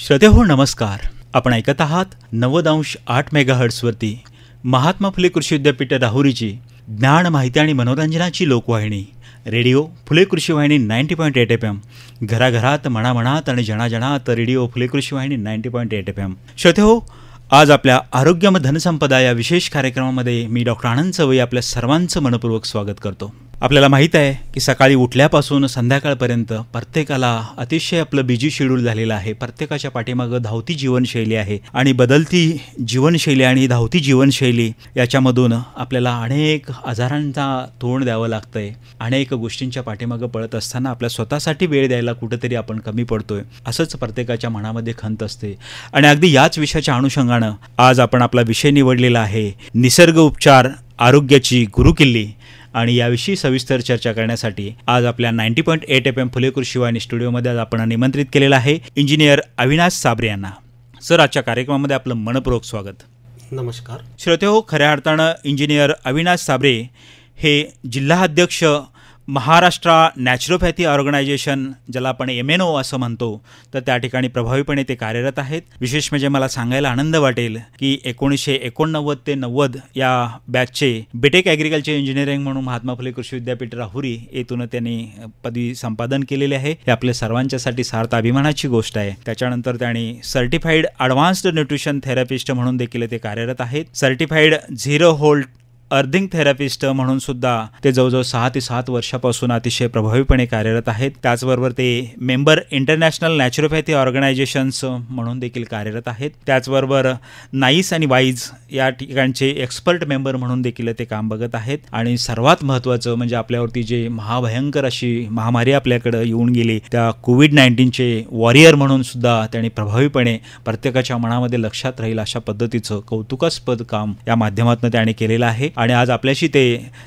श्रोतेहो नमस्कार. आपण ऐकत आहात 90.8 मेगाहर्ट्झवरती महात्मा फुले कृषी विद्यापीठ राहुरीची ज्ञान, माहिती आणि मनोरंजनाची लोकवाहिनी रेडिओ फुले कृषी वाहिनी 90.8 FM. घराघरात, मनामनात आणि जनाजनात रेडिओ फुले कृषी वाहिनी 90.8 FM. श्रोतेहो, आज आपल्या आरोग्यम धनसंपदा या विशेष कार्यक्रमामध्ये मी डॉक्टर आनंद चवई आपल्या सर्वांचं मनपूर्वक स्वागत करतो. आपल्याला माहीत आहे की सकाळी उठल्यापासून संध्याकाळपर्यंत प्रत्येकाला अतिशय आपलं बिजी शेड्यूल झालेलं आहे. प्रत्येकाच्या पाठीमागं धावती जीवनशैली आहे आणि बदलती जीवनशैली आणि धावती जीवनशैली याच्यामधून आपल्याला अनेक आजारांना तोंड द्यावं लागतं आहे. अनेक गोष्टींच्या पाठीमागं पळत असताना आपल्या स्वतःसाठी वेळ द्यायला कुठंतरी आपण कमी पडतोय असंच प्रत्येकाच्या मनामध्ये खंत असते. आणि अगदी याच विषयाच्या अनुषंगानं आज आपण आपला विषय निवडलेला आहे निसर्ग उपचार आरोग्याची गुरुकिल्ली. आणि याविषयी सविस्तर चर्चा करण्यासाठी आज आपल्या 90.8 FM फुले कृषी वाहिनी स्टुडिओमध्ये आपण निमंत्रित केलेलं आहे इंजिनियर अविनाश साबरे यांना. सर, आजच्या कार्यक्रमामध्ये आपलं मनपूर्वक स्वागत. नमस्कार. श्रोतेहो, खऱ्या अर्थानं इंजिनियर अविनाश साबरे हे जिल्हा अध्यक्ष महाराष्ट्र नॅचरोपॅथी ऑर्गनायझेशन, ज्याला आपण MNO असं म्हणतो, तर त्या ठिकाणी प्रभावीपणे ते कार्यरत आहेत. विशेष म्हणजे मला सांगायला आनंद वाटेल की 1989 ते 90 या बॅचचे बीटेक ॲग्रिकल्चर इंजिनिअरिंग म्हणून महात्मा फुले कृषी विद्यापीठ राहुरी येथून त्यांनी पदवी संपादन केलेले आहे. हे आपल्या सर्वांच्यासाठी सार्थ अभिमानाची गोष्ट आहे. त्याच्यानंतर त्यांनी सर्टिफाईड ॲडव्हान्स्ड न्यूट्रिशन थेरपिस्ट म्हणून देखील ते कार्यरत आहेत. Certified zero volt earthing therapist म्हणून सुद्धा ते जवळजवळ 6 ते 7 वर्षापासून अतिशय प्रभावीपणे कार्यरत आहेत. त्याचबरोबर ते मेंबर इंटरनॅशनल नॅचरोपॅथी ऑर्गनायझेशन्स म्हणून देखील कार्यरत आहेत. त्याचबरोबर नाईस आणि वाईज या ठिकाणचे एक्सपर्ट मेंबर म्हणून देखील ते काम बघत आहेत. आणि सर्वात महत्त्वाचं म्हणजे आपल्यावरती जे महाभयंकर अशी महामारी आपल्याकडे येऊन गेली, त्या कोविड-19चे वॉरियर म्हणून सुद्धा त्यांनी प्रभावीपणे प्रत्येकाच्या मनामध्ये लक्षात राहील अशा पद्धतीचं कौतुकास्पद काम या माध्यमातून त्यांनी केलेलं आहे. आणि आज आपल्याशी ते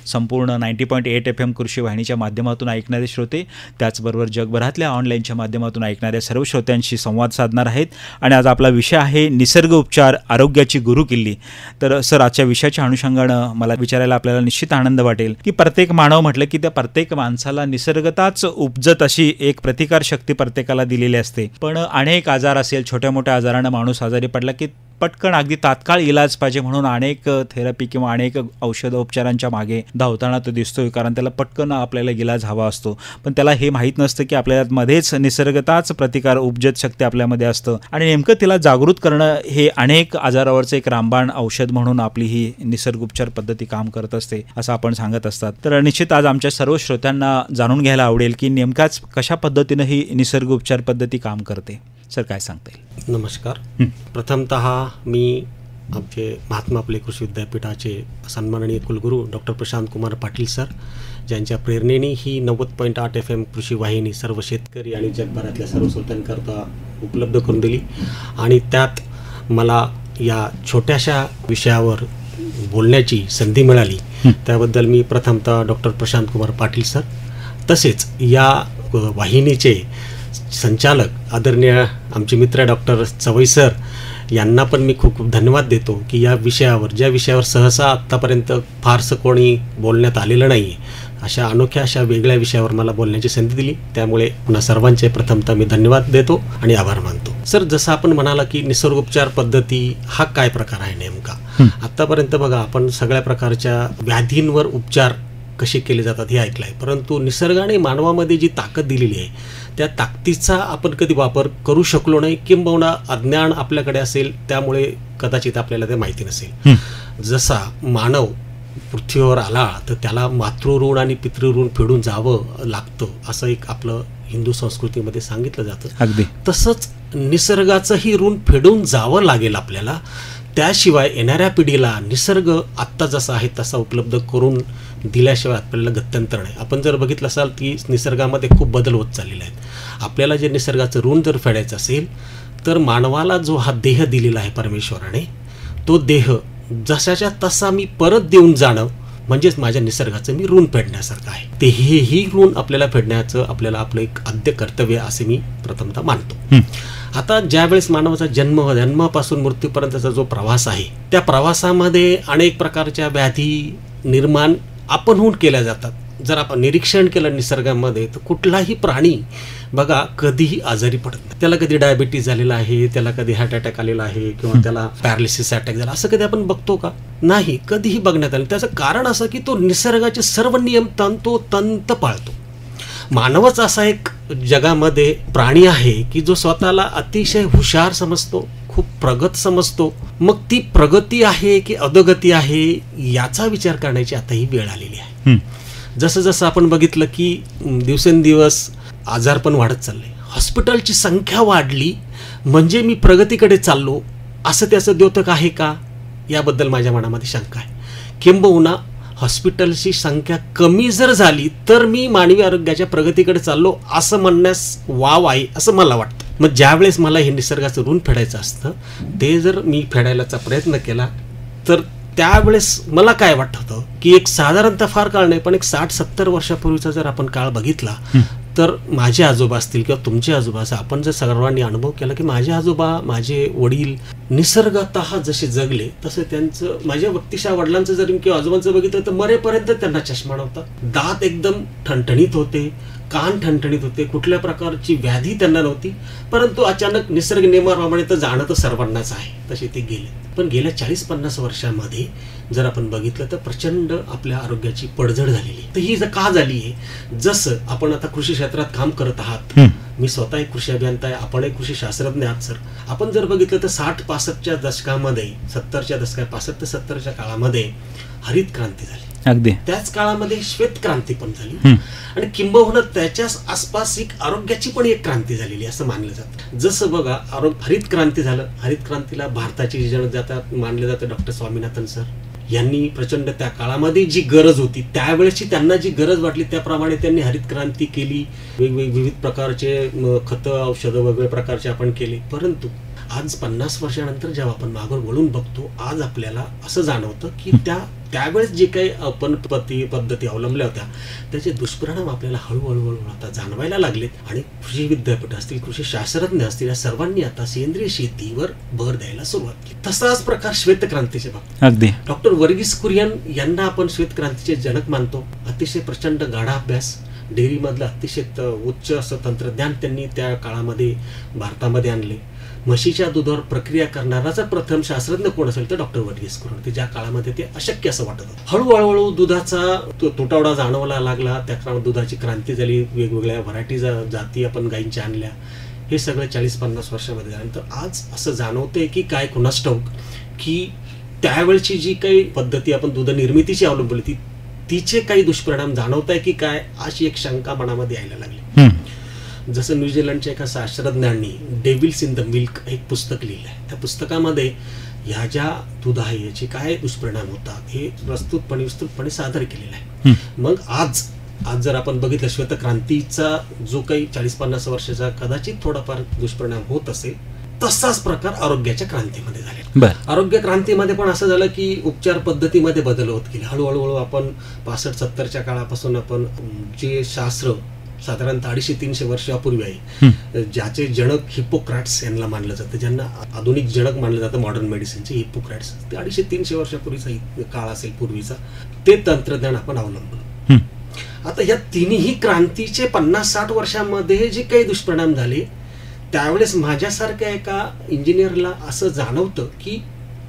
संपूर्ण 90.8 FM कृषी वाहिनीच्या माध्यमातून ऐकणारे श्रोते, त्याचबरोबर जगभरातल्या ऑनलाईनच्या माध्यमातून ऐकणाऱ्या सर्व श्रोत्यांशी संवाद साधणार आहेत. आणि आज आपला विषय आहे निसर्ग उपचार आरोग्याची गुरुकिल्ली. तर सर, आजच्या विषयाच्या अनुषंगानं मला विचारायला आपल्याला निश्चित आनंद वाटेल की प्रत्येक मानव म्हटलं की त्या प्रत्येक माणसाला निसर्गताच उपजत अशी एक प्रतिकार शक्ती प्रत्येकाला दिलेली असते. पण अनेक आजार असेल, छोट्या मोठ्या आजारानं माणूस आजारी पडला की पटकन अगदी तात्काळ इलाज पाहिजे म्हणून अनेक थेरपी किंवा अनेक औषधोपचारांच्या मागे धावताना तो दिसतोय, कारण त्याला पटकन आपल्याला इलाज हवा असतो. पण त्याला हे माहीत नसतं की आपल्यामध्येच निसर्गताच प्रतिकार उपजत शक्ती आपल्यामध्ये असतं आणि नेमकं तिला जागृत करणं हे अनेक आजारावरचं एक रामबाण औषध म्हणून आपली ही निसर्ग उपचार पद्धती काम करत असते असं आपण सांगत असतात. तर निश्चित आज आमच्या सर्व श्रोत्यांना जाणून घ्यायला आवडेल की नेमकाच कशा पद्धतीनं ही निसर्ग उपचार पद्धती काम करते. सर, काय सांगता येईल? नमस्कार. प्रथमतः मी आमचे महात्मा फुले कृषी विद्यापीठाचे सन्माननीय कुलगुरू डॉक्टर प्रशांत कुमार पाटील सर, ज्यांच्या प्रेरणेने ही 90.8 FM कृषी वाहिनी सर्व शेतकरी आणि जगभरातल्या सर्व श्रोत्यांकरता उपलब्ध करून दिली. आणि त्यात मला या छोट्याशा विषयावर बोलण्याची संधी मिळाली, त्याबद्दल मी प्रथमतः डॉक्टर प्रशांत कुमार पाटील सर, तसेच या वाहिनीचे संचालक आदरणीय आमचे मित्र डॉक्टर चवई सर यांना पण मी खूप खूप धन्यवाद देतो की या विषयावर, ज्या विषयावर सहसा आत्तापर्यंत फारसं कोणी बोलण्यात आलेलं नाही, अशा अनोख्या अशा वेगळ्या विषयावर मला बोलण्याची संधी दिली. त्यामुळे पुन्हा सर्वांचे प्रथमतः मी धन्यवाद देतो आणि आभार मानतो. सर, जसं आपण म्हणाला की निसर्गोपचार पद्धती हा काय प्रकार आहे नेमका, आत्तापर्यंत बघा आपण सगळ्या प्रकारच्या व्याधींवर उपचार कसे केले जातात हे ऐकलं आहे, परंतु निसर्गाने मानवामध्ये जी ताकद दिलेली आहे त्या ताकदीचा आपण कधी वापर करू शकलो नाही, किंबहुना अज्ञान आपल्याकडे असेल, त्यामुळे कदाचित आपल्याला ते माहिती नसेल. जसा मानव पृथ्वीवर आला तर त्याला मातृऋण आणि पितृऋण फेडून जावं लागतं असं एक आपलं हिंदू संस्कृतीमध्ये सांगितलं जातं. अगदी तसंच निसर्गाचंही ऋण फेडून जावं लागेल आपल्याला. त्याशिवाय येणाऱ्या पिढीला निसर्ग आत्ता जसा आहे तसा उपलब्ध करून दिल्याशिवाय आपल्याला गत्यंतर नाही. आपण जर बघितलं असाल की निसर्गामध्ये खूप बदल होत चाललेले आहेत. आपल्याला जे निसर्गाचं ऋण जर फेडायचं असेल तर मानवाला जो हा देह दिलेला आहे परमेश्वराने, तो देह जशाच्या तसा मी परत देऊन जाणं म्हणजेच माझ्या निसर्गाचं मी ऋण फेडण्यासारखं आहे. ते हेही ऋण आपल्याला फेडण्याचं आपल्याला आपलं एक आद्य कर्तव्य असे मी प्रथमतः मानतो. आता ज्यावेळेस मानवाचा जन्मापासून मृत्यूपर्यंतचा जो प्रवास आहे, त्या प्रवासामध्ये अनेक प्रकारच्या व्याधी निर्माण आपणहून केल्या जातात. जर आपण निरीक्षण केलं निसर्गामध्ये तर कुठलाही प्राणी बघा कधीही आजारी पडत नाही. त्याला कधी डायबिटीज झालेला आहे, त्याला कधी हार्ट अटॅक आलेला आहे किंवा त्याला पॅरालिसिस अटॅक झाला, असं कधी आपण बघतो का? नाही, कधीही बघण्यात आलं. त्याचं कारण असं की तो निसर्गाचे सर्व नियम तंतोतंत पाळतो. मानवच असा एक जगामध्ये प्राणी आहे की जो स्वतःला अतिशय हुशार समजतो, खूप प्रगत समजतो. मग ती प्रगती आहे की अधोगती आहे याचा विचार करण्याची आता ही वेळ आलेली आहे. जसं जसं आपण बघितलं की दिवसेंदिवस आजारपण वाढत चाललंय, हॉस्पिटलची संख्या वाढली म्हणजे मी प्रगतीकडे चाललो असं त्याचं द्योतक आहे का? याबद्दल माझ्या मनामध्ये शंका आहे. किंबहुना हॉस्पिटलची संख्या कमी जर झाली तर मी मानवी आरोग्याच्या प्रगतीकडे चाललो असं म्हणण्यास वाव आहे असं मला वाटतं. मग ज्यावेळेस मला हे निसर्गाचं ऋण फेडायचं असतं ते जर मी फेडायलाचा प्रयत्न केला तर त्यावेळेस मला काय वाटत होतं की एक साधारणतः फार काळ नाही पण एक 60-70 वर्षापूर्वीचा जर आपण काळ बघितला तर माझे आजोबा असतील किंवा तुमचे आजोबा असं आपण जर सर्वांनी अनुभव केला की माझे आजोबा, माझे वडील निसर्गतः जसे जगले तसे त्यांचं, माझ्या व्यक्तिशः वडिलांचं जर किंवा आजोबांचं बघितलं तर मरेपर्यंत त्यांना चष्मा नव्हता, दात एकदम ठणठणीत होते, कान ठणठणीत होते, कुठल्या प्रकारची व्याधी त्यांना नव्हती. परंतु अचानक निसर्ग नियमाप्रमाणे तर जाणं तर सर्वांनाच आहे, तसे ते गेले. पण गेल्या 40-50 वर्षांमध्ये जर आपण बघितलं तर प्रचंड आपल्या आरोग्याची पडझड झालेली. तर ही जर का झाली आहे, जसं आपण आता कृषी क्षेत्रात काम करत आहात, मी स्वतः एक कृषी अभियंता आहे, आपण एक कृषी शास्त्रज्ञ आहात सर. आपण जर बघितलं तर 60-65च्या दशकामध्ये, 70च्या दशकात, 65 ते 70च्या काळामध्ये हरित क्रांती झाली. अगदी त्याच काळामध्ये श्वेत क्रांती पण झाली आणि किंबहुना त्याच्याच आसपास एक आरोग्याची पण एक क्रांती झालेली असं मानलं जातं. जसं बघा हरित क्रांती झालं, हरित क्रांतीला भारताची जनजाता मानले जातं डॉक्टर स्वामीनाथन सर यांनी प्रचंड त्या काळामध्ये जी गरज होती त्यावेळेची त्यांना जी गरज वाटली त्याप्रमाणे त्यांनी हरित क्रांती केली. विविध प्रकारचे खतं, औषधं वेगवेगळ्या प्रकारचे आपण केले. परंतु आज 50 वर्षानंतर जेव्हा आपण मागून वळून बघतो आज आपल्याला असं जाणवतं की त्यावेळेस जे काही आपण पद्धती अवलंबल्या होत्या त्याचे दुष्परिणाम आपल्याला हळूहळू आता जाणवायला लागलेत. आणि कृषी विद्यापीठ असतील, कृषी शास्त्रज्ञ असतील, या सर्वांनी आता सेंद्रिय शेतीवर भर द्यायला सुरुवात केली. तसाच प्रकार श्वेतक्रांतीचे बाबतीत अगदी डॉक्टर वर्गीस कुरियन यांना आपण श्वेतक्रांतीचे जनक मानतो. अतिशय प्रचंड गाढा अभ्यास, डेअरीमधलं अतिशय उच्च असं तंत्रज्ञान त्यांनी त्या काळामध्ये भारतामध्ये आणले. म्हशीच्या दुधावर प्रक्रिया करणारा जर प्रथम शास्त्रज्ञ कोण असेल तर डॉक्टर वर्गीस कुरियन. ते ज्या काळामध्ये ते अशक्य असं वाटत होतं. हळूहळू दुधाचा तुटवडा जाणवला लागला, त्या दुधाची क्रांती झाली, वेगवेगळ्या व्हरायटीज जाती आपण गायींच्या आणल्या. हे सगळं 40-50 वर्षामध्ये झाल्यानंतर आज असं जाणवतंय की काय कुणास ठाऊक की त्यावेळची जी काही पद्धती आपण दूध निर्मितीची अवलंबली तिचे काही दुष्परिणाम जाणवत आहे की काय, अशी एक शंका मनामध्ये यायला लागली. जसं न्यूझीलंडच्या एका शास्त्रज्ञांनी डेव्हिल्स इन द मिल्क एक पुस्तक लिहिलं आहे. त्या पुस्तकामध्ये ह्या ज्या दूध आहे याचे काय दुष्परिणाम होतात हे विस्तृतपणे सादर केलेलं आहे. मग आज जर आपण बघितलं श्वेतक्रांतीचा जो काही 40-50 वर्षाचा कदाचित थोडाफार दुष्परिणाम होत असेल तसाच प्रकार आरोग्याच्या क्रांतीमध्ये झाले. आरोग्य क्रांतीमध्ये पण असं झालं की उपचार पद्धतीमध्ये बदल होत गेले. हळूहळू आपण 65-70च्या काळापासून आपण जे शास्त्र साधारणतः 250-300 वर्षापूर्वी आहे ज्याचे जनक हिप्पोक्रेट्स यांना मानलं जातं, ज्यांना आधुनिक जनक मानलं जातं मॉडर्न मेडिसिनचे हिप्पोक्रेट्स, ते 250-300 वर्षापूर्वीचा काळ असेल पूर्वीचा, ते तंत्रज्ञान आपण अवलंबलं. आता या तिन्ही क्रांतीचे 50-60 वर्षांमध्ये जे काही दुष्परिणाम झाले त्यावेळेस माझ्यासारख्या एका इंजिनियरला असं जाणवतं की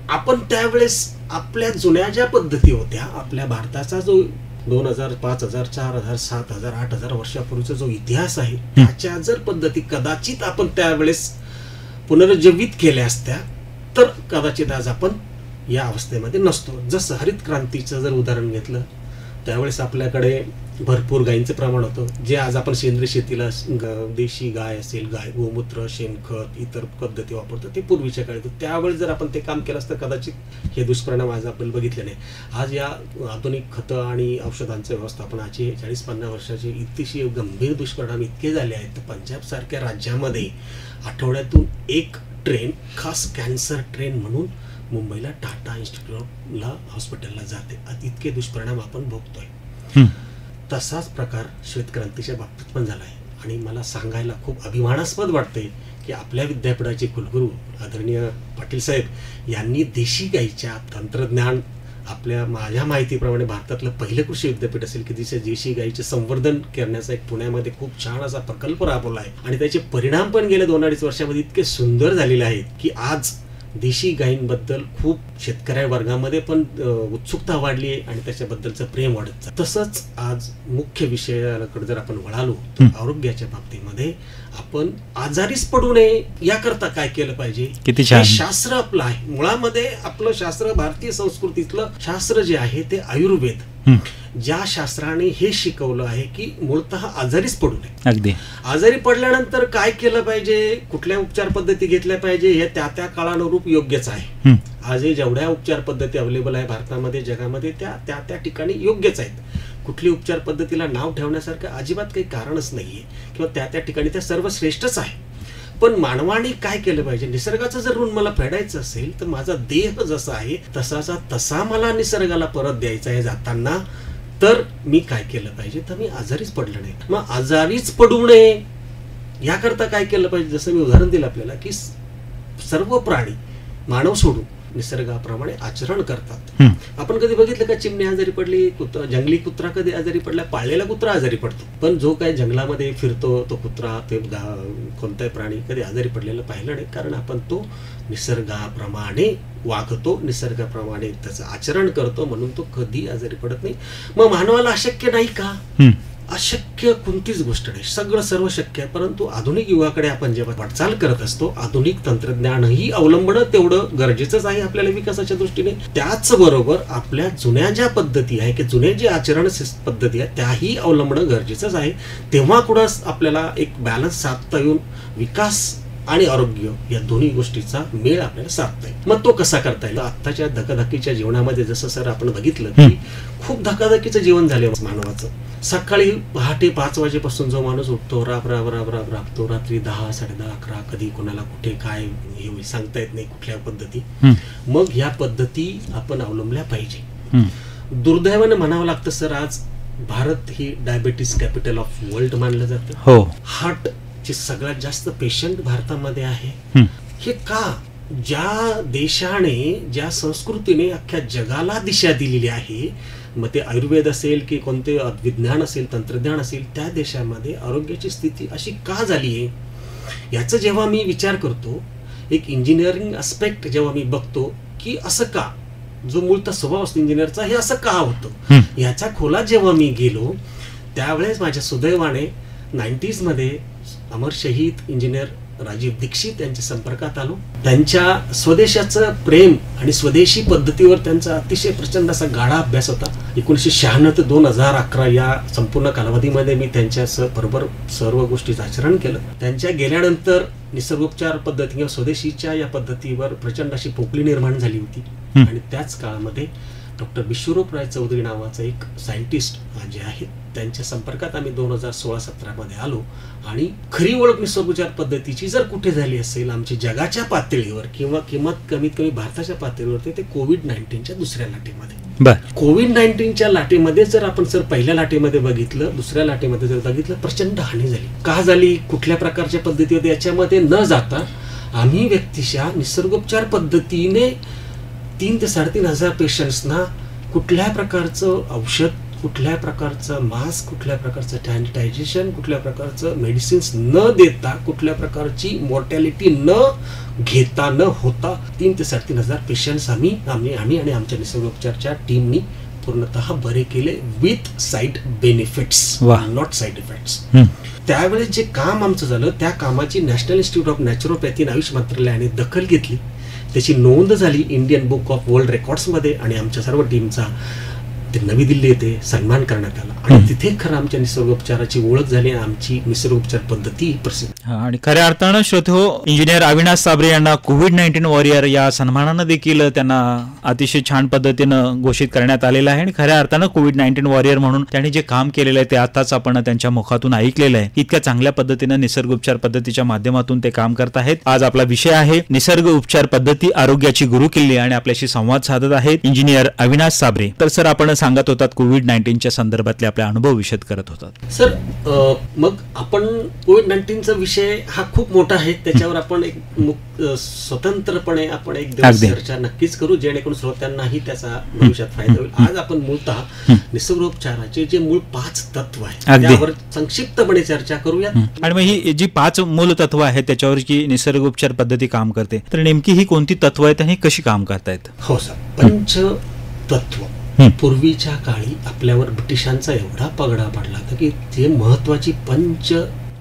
आपण त्यावेळेस आपल्या जुन्या ज्या पद्धती होत्या, आपल्या भारताचा जो 2000, 5000, 4000, 7000, 8000 वर्षापूर्वीचा जो इतिहास आहे त्याच्या जर पद्धती कदाचित आपण त्यावेळेस पुनरुज्जीवित केल्या असत्या तर कदाचित आज आपण या अवस्थेमध्ये नसतो. जसं हरित क्रांतीचं जर उदाहरण घेतलं त्यावेळेस आपल्याकडे भरपूर गायींचं प्रमाण होतं, जे आज आपण सेंद्रिय शेतीला देशी गाय असेल, गाय गोमूत्र, शेणखत, इतर पद्धती वापरतो ते पूर्वीच्या काळी. त्यावेळेस जर आपण ते काम केलं असतं कदाचित हे दुष्परिणाम आज आपण बघितले नाही. आज या आधुनिक खतं आणि औषधांचं व्यवस्थापनाचे 40-50 वर्षाचे इतकेशी गंभीर दुष्परिणाम इतके झाले आहेत तर पंजाबसारख्या राज्यामध्ये आठवड्यातून एक ट्रेन, खास कॅन्सर ट्रेन म्हणून मुंबईला टाटा इन्स्टिट्यूटला हॉस्पिटलला जाते. इतके दुष्परिणाम आपण भोगतोय. तसाच प्रकार श्वेतक्रांतीच्या बाबतीत पण झाला आहे आणि मला सांगायला खूप अभिमानास्पद वाटते की आपल्या विद्यापीठाचे कुलगुरू आदरणीय पाटील साहेब यांनी देशी गाईच्या तंत्रज्ञान माझ्या माहितीप्रमाणे भारतातलं पहिलं कृषी विद्यापीठ असेल की जिथे देशी गाईचे संवर्धन करण्याचा एक पुण्यामध्ये खूप छान असा प्रकल्प राबवला आहे आणि त्याचे परिणाम पण गेल्या 2-2.5 वर्षामध्ये इतके सुंदर झालेले आहेत की आज देशी गायींबद्दल खूप शेतकऱ्या वर्गामध्ये पण उत्सुकता वाढली आहे आणि त्याच्याबद्दलचं प्रेम वाढत चाललं. तसंच आज मुख्य विषयाकडे जर आपण वळालो तर आरोग्याच्या बाबतीमध्ये आपण आजारीच पडू नये याकरता काय केलं पाहिजे. किती छान शास्त्र आपलं आहे. मुळामध्ये आपलं शास्त्र, भारतीय संस्कृतीतलं शास्त्र जे आहे ते आयुर्वेद, ज्या शास्त्राने हे शिकवलं आहे की मूळतः आजारीच पडू नये. अगदी आजारी पडल्यानंतर काय केलं पाहिजे, कुठल्या उपचार पद्धती घेतल्या पाहिजे हे त्या त्या काळानुरूप योग्यच आहे. आज जेवढ्या उपचार पद्धती अवेलेबल आहे भारतामध्ये, जगामध्ये, त्या त्या ठिकाणी योग्यच आहेत. कुठली उपचार पद्धतीला नाव ठेवण्यासारखं अजिबात काही कारणच नाहीये किंवा त्या त्या ठिकाणी त्या सर्व श्रेष्ठच आहे. पण मानवाने काय केलं पाहिजे, निसर्गाचं जर ऋण मला फेडायचं असेल तर माझा देह जसा आहे तसाचा तसा मला निसर्गाला परत द्यायचा आहे जाताना. तर मी काय केलं पाहिजे, तर मी आजारीच पडलं नाही. मग आजारीच पडू नये याकरता काय केलं पाहिजे, जसं मी उदाहरण दिलं आपल्याला की सर्व प्राणी मानव सोडून निसर्गाप्रमाणे आचरण करतात. आपण कधी बघितलं का चिमणी आजारी पडली, जंगली कुत्रा कधी आजारी पडला, पाळलेला कुत्रा आजारी पडतो. पण जो काही जंगलामध्ये फिरतो तो कुत्रा, ते कोणताही प्राणी कधी आजारी पडलेला पाहिलं नाही, कारण आपण तो निसर्गाप्रमाणे वागतो, निसर्गाप्रमाणे त्याचं आचरण करतो, म्हणून तो कधी आजारी पडत नाही. मग मानवाला अशक्य नाही का? अशक्य कोणतीच गोष्ट नाही, सगळं सर्व शक्य आहे. परंतु आधुनिक युगाकडे आपण जेव्हा वाटचाल करत असतो, आधुनिक तंत्रज्ञानही अवलंबणं तेवढं गरजेचंच आहे आपल्याला विकासाच्या दृष्टीने. त्याचबरोबर आपल्या जुन्या ज्या पद्धती आहे की जुने जे आचरण पद्धती आहे त्याही अवलंबणं गरजेचंच आहे. तेव्हा कुठं आपल्याला एक बॅलन्स साधता येऊन विकास आणि आरोग्य या दोन्ही गोष्टीचा मेळ आपल्याला साधता येईल. मग तो कसा करता येईल? आत्ताच्या धकाधकीच्या जीवनामध्ये जसं सर आपण बघितलं की खूप धकाधकीचं जीवन झाले मानवाचं. सकाळी पहाटे 5 वाजेपासून जो माणूस उठतो, राबतो, रात्री 10, 10:30, 11, कधी कोणाला कुठे काय हे सांगता येत नाही कुठल्या पद्धती. मग या पद्धती आपण अवलंबल्या पाहिजे. दुर्दैवाने म्हणावं लागतं सर, आज भारत ही डायबिटीस कॅपिटल ऑफ वर्ल्ड मानलं जातं. हार्ट चे सगळ्यात जास्त पेशंट भारतामध्ये आहे. हे का? ज्या देशाने, ज्या संस्कृतीने अख्ख्या जगाला दिशा दिलेली आहे, मग ते आयुर्वेद असेल की कोणते विज्ञान असेल, तंत्रज्ञान असेल, त्या देशामध्ये आरोग्याची स्थिती अशी का झाली आहे याचा जेव्हा मी विचार करतो, एक इंजिनिअरिंग अस्पेक्ट जेव्हा मी बघतो की असं का, जो मूळतः स्वभाव असतो इंजिनिअरचा, हे असं का होतं याच्या खोलात जेव्हा मी गेलो, त्यावेळेस माझ्या सुदैवाने 90s मध्ये अमर शहीद इंजिनियर राजीव दीक्षित यांच्या संपर्कात आलो. त्यांच्या स्वदेशाचं प्रेम आणि स्वदेशी पद्धतीवर त्यांचा अतिशय प्रचंड असा गाढा अभ्यास होता. 1996 ते 2011 या संपूर्ण कालावधीमध्ये मी त्यांच्या बरोबर सर्व गोष्टीचं आचरण केलं. त्यांच्या गेल्यानंतर निसर्गोपचार पद्धती किंवा स्वदेशीच्या या पद्धतीवर प्रचंड अशी पोकळी निर्माण झाली होती. आणि त्याच काळामध्ये डॉक्टर विश्वरूपराय चौधरी नावाचा एक सायंटिस्ट जे आहेत त्यांच्या संपर्कात आम्ही 2016-17 मध्ये आलो. आणि खरी ओळख निसर्गोपचार पद्धतीची जर कुठे झाली असेल आमची जगाच्या पातळीवर किंवा कमीत कमी भारताच्या पातळीवर, ते कोविड-19च्या दुसऱ्या लाटेमध्ये. कोविड-19च्या लाटेमध्ये जर आपण सर पहिल्या लाटेमध्ये बघितलं, दुसऱ्या लाटेमध्ये जर बघितलं, प्रचंड हानी झाली. का झाली, कुठल्या प्रकारच्या पद्धती होत्या याच्यामध्ये न जाता आम्ही व्यक्तिशः निसर्गोपचार पद्धतीने 3,000 ते 3,500 पेशंट्सना कुठल्या प्रकारचं औषध, कुठल्या प्रकारचं मास्क, कुठल्या प्रकारचं सॅनिटायझेशन, कुठल्या प्रकारचं मेडिसिन्स न देता, कुठल्या प्रकारची मॉर्टॅलिटी न घेता न होता 3,000 ते 3,500 पेशंट्स आम्ही आणि आमच्या निसर्गोपचारच्या टीमनी पूर्णतः बरे केले with side benefits, not side effects. त्यावेळेस जे काम आमचं झालं त्या कामाची national institute of naturopathy Ayush मंत्रालयाने दखल घेतली. त्याची नोंद झाली इंडियन बुक ऑफ वर्ल्ड रेकॉर्ड्समध्ये आणि आमच्या सर्व टीमचा ते नवी दिल्ली येथे सन्मान करण्यात आला. आणि तिथे खरं आमच्या निसर्गोपचाराची ओळख झाली, आमची निसर्गोपचार पद्धती प्रसिद्ध. आणि खऱ्या अर्थानं श्रोतो, इंजिनियर अविनाश साबरे यांना कोविड-19 वॉरियर या सन्मानानं देखील त्यांना अतिशय छान पद्धतीनं घोषित करण्यात आलेलं आहे. आणि खऱ्या अर्थानं कोविड-19 वॉरियर म्हणून त्यांनी जे काम केलेलं आहे ते आताच आपण त्यांच्या मुखातून ऐकलेलं आहे. इतक्या चांगल्या पद्धतीनं निसर्गोपचार पद्धतीच्या माध्यमातून ते काम करत आहेत. आज आपला विषय आहे निसर्ग उपचार पद्धती, आरोग्याची गुरुकिल्ली, आणि आपल्याशी संवाद साधत आहेत इंजिनियर अविनाश साबरे. तर सर, आपण सांगत होतात कोविड-19च्या संदर्भातले आपले अनुभव विशद करत होतात. सर, मग आपण कोविड-19चा विषय हा खूप मोठा आहे, त्याच्यावर आपण एक स्वतंत्रपणे आपण एक दिवस चर्चा नक्कीच करू, जेणेकरून श्रोत्यांनाही त्याचा भविष्यात फायदा होईल. आज आपण मूलतः निसर्गोपचाराचे जे मूळ 5 तत्व आहेत त्यावर संक्षिप्तपणे चर्चा करूया. आणि मग ही जी 5 मूल तत्व आहेत त्याच्यावर जी निसर्गोपचार पद्धती काम करते, तर नेमकी ही कोणती तत्व आहेत आणि कशी काम करतायत? हो सर, पंचतत्व. पूर्वीच्या काळी आपल्यावर ब्रिटिशांचा एवढा पगडा पडला होता की ते महत्वाची पंच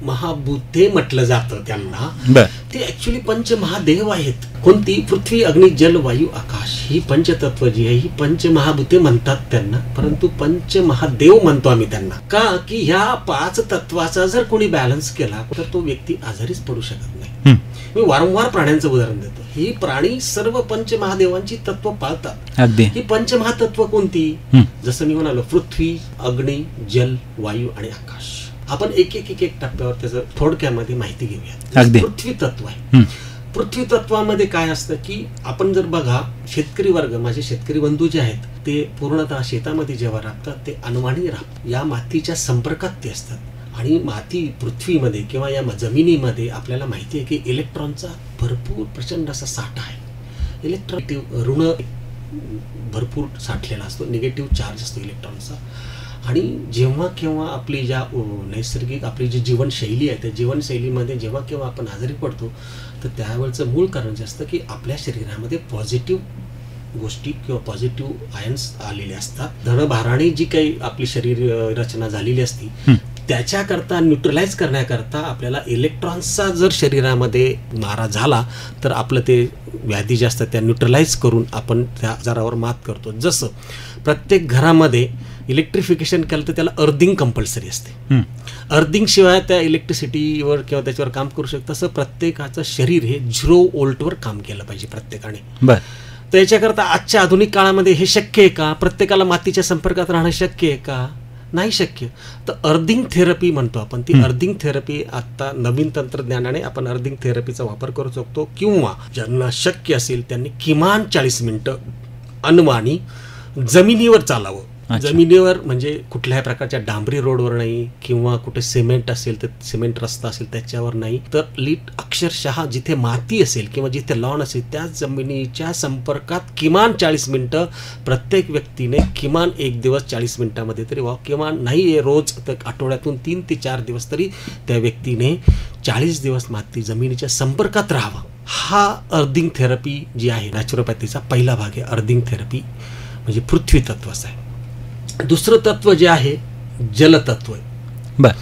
महाभूते म्हटलं जातं त्यांना, ते ऍक्च्युली पंचमहादेव आहेत. कोणती? पृथ्वी, अग्नी, जल, वायू, आकाश. ही पंचतत्व जी आहे ही पंचमहाभूते म्हणतात त्यांना, परंतु पंचमहादेव म्हणतो आम्ही त्यांना. का? की ह्या 5 तत्वाचा जर कोणी बॅलन्स केला तर तो व्यक्ती आजारीच पडू शकत नाही. मी वारंवार प्राण्यांचं उदाहरण देतो. ही प्राणी सर्व पंचमहादेवांची तत्व पाळतात. ही पंचमहातत्व कोणती? जसं मी म्हणालो, पृथ्वी, अग्नी, जल, वायू आणि आकाश. आपण एक टप्प्यावर त्याचं थोडक्यामध्ये माहिती घेऊया. पृथ्वी तत्व आहे. पृथ्वी तत्वामध्ये काय असतं की आपण जर बघा, शेतकरी वर्ग, माझे शेतकरी बंधू जे आहेत ते पूर्णतः शेतामध्ये जेव्हा राबतात ते अनवाणी राबतात. या मातीच्या संपर्कात ते असतात. आणि माती पृथ्वीमध्ये किंवा या जमिनीमध्ये आपल्याला माहिती आहे की इलेक्ट्रॉनचा भरपूर प्रचंड असा साठा आहे. इलेक्ट्रॉन ऋण भरपूर साठलेला असतो, निगेटिव्ह चार्ज असतो इलेक्ट्रॉनचा. आणि जेव्हा केव्हा आपली ज्या नैसर्गिक आपली जी जीवनशैली आहे त्या जीवनशैलीमध्ये जेव्हा केव्हा आपण आजारी पडतो तर त्यावेळचं मूळ कारण जे असतं की आपल्या शरीरामध्ये पॉझिटिव्ह गोष्टी किंवा पॉझिटिव्ह आयन्स आलेले असतात. धनभाराने जी काही आपली शरीर रचना झालेली असती त्याच्याकरता न्यूट्रलाइज करण्याकरता आपल्याला इलेक्ट्रॉन्सचा जर शरीरामध्ये मारा झाला तर आपलं ते व्याधी जे असतात त्या न्यूट्रलाइज करून आपण त्या आजारावर मात करतो. जसं प्रत्येक घरामध्ये इलेक्ट्रिफिकेशन केलं तर त्याला अर्थिंग कंपल्सरी असते. अर्थिंग शिवाय त्या इलेक्ट्रिसिटीवर किंवा त्याच्यावर काम करू शकतं. तसं प्रत्येकाचं शरीर हे 0 व्होल्टवर काम केलं पाहिजे प्रत्येकाने. तर याच्याकरता आजच्या आधुनिक काळामध्ये हे शक्य आहे का? प्रत्येकाला मातीच्या संपर्कात राहणं शक्य आहे का? नाही शक्य. तर अर्थिंग थेरपी म्हणतो आपण. ती अर्थिंग थेरपी आता नवीन तंत्रज्ञानाने आपण अर्थिंग थेरपीचा वापर करू शकतो. किंवा ज्यांना शक्य असेल त्यांनी किमान 40 मिनिटं अनवाणी जमिनीवर चालावं. जमिनीवर म्हणजे कुठल्याही प्रकारच्या डांबरी रोडवर नाही किंवा कुठे सिमेंट असेल तर सिमेंट रस्ता असेल त्याच्यावर नाही, तर अक्षरशः जिथे माती असेल किंवा जिथे लॉन असेल त्या जमिनीच्या संपर्कात किमान 40 मिनिटं प्रत्येक व्यक्तीने किमान एक दिवस 40 मिनिटांमध्ये तरी किमान नाही रोज तर आठवड्यातून 3 ते 4 दिवस तरी त्या व्यक्तीने 40 दिवस माती जमिनीच्या संपर्कात राहावं. हा अर्थिंग थेरपी जी आहे नॅचरोपॅथीचा पहिला भाग आहे. अर्थिंग थेरपी म्हणजे पृथ्वी तत्वच आहे. दुसरं तत्व जे आहे जलतत्व आहे.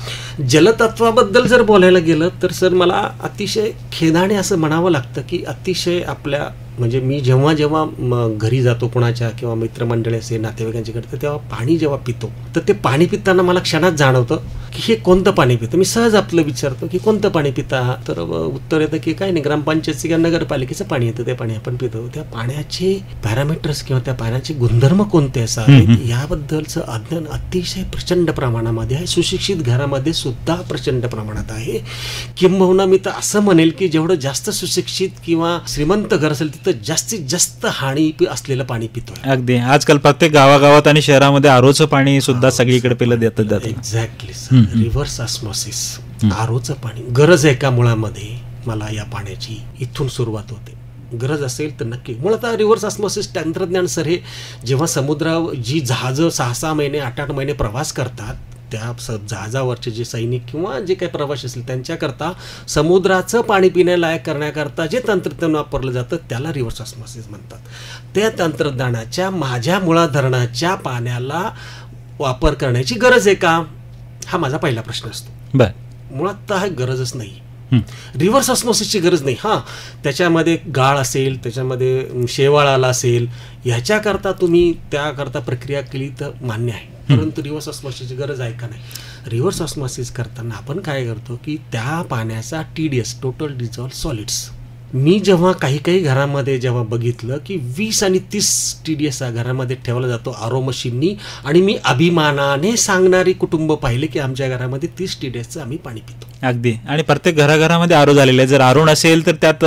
जलतत्वाबद्दल जर बोलायला गेलं तर सर मला अतिशय खेदाने असं म्हणावं लागतं की अतिशय आपल्या म्हणजे मी जेव्हा जेव्हा घरी जातो कोणाच्या किंवा मित्रमंडळी असेल नातेवाईकांच्याकडे तेव्हा पाणी जेव्हा पितो तर ते पाणी पिताना मला क्षणात जाणवतं की हे कोणतं पाणी पितं. मी सहज आपलं विचारतो की कोणतं पाणी पिता, तर उत्तर येतं की काय नाही, ग्रामपंचायतीचं किंवा नगरपालिकेचं पाणी येतं ते पाणी आपण पितो. त्या पाण्याचे पॅरामीटर्स किंवा त्या पाण्याचे गुणधर्म कोणते असावेत याबद्दलचं अध्ययन अतिशय प्रचंड प्रमाणामध्ये आहे. सुशिक्षित घरामध्ये सुद्धा प्रचंड प्रमाणात आहे. किंबहुना मी तर असं म्हणेल की जेवढं जास्त सुशिक्षित किंवा श्रीमंत घर असेल तर जास्तीत जास्त हानी असलेलं पाणी पितोय. अगदी आजकाल प्रत्येक गावागावात आणि शहरामध्ये आरोचं पाणी सुद्धा सगळीकडे पिलं जातं. एक्झॅक्टली. रिव्हर्स ऑस्मॉसिस, आरोचं पाणी गरज आहे का मुळामध्ये मला या पाण्याची, इथून सुरुवात होते. गरज असेल तर नक्की. मुळात रिव्हर्स ऑस्मॉसिस तंत्रज्ञान सर हे जेव्हा समुद्रावर जी जहाजं 6-6 महिने 8-8 महिने प्रवास करतात त्या जहाजावरचे जे सैनिक किंवा जे काही प्रवासी असतील त्यांच्याकरता समुद्राचं पाणी पिण्यालायक करण्याकरता जे तंत्रज्ञान वापरलं जातं त्याला रिव्हर्स ऑस्मॉसिस म्हणतात. त्या तंत्रज्ञानाच्या माझ्या मुळा धरणाच्या पाण्याला वापर करण्याची गरज आहे का, हा माझा पहिला प्रश्न असतो. मुळात तर हा गरजच नाही. रिव्हर्स ऑस्मॉसिसची गरज नाही. हां, त्याच्यामध्ये गाळ असेल, त्याच्यामध्ये शेवाळ आला असेल, ह्याच्याकरता तुम्ही त्याकरता प्रक्रिया केली तर मान्य आहे. परंतु रिव्हर्स ऑस्मॉसिसची गरज आहे का नाही. रिव्हर्स ऑस्मॉसिस करताना आपण काय करतो की त्या पाण्याचा TDS टोटल डिझॉल्व्ड सॉलिड्स मी जेव्हा काही घरामध्ये जेव्हा बघितलं की 20 आणि 30 TDS घरामध्ये ठेवला जातो आरो मशीननी, आणि मी अभिमानाने सांगणारी कुटुंब पाहिले की आमच्या घरामध्ये 30 TDSचं आम्ही पाणी पितो. अगदी. आणि प्रत्येक घराघरामध्ये आरो झालेले आहे. जर आरो नसेल तर त्यात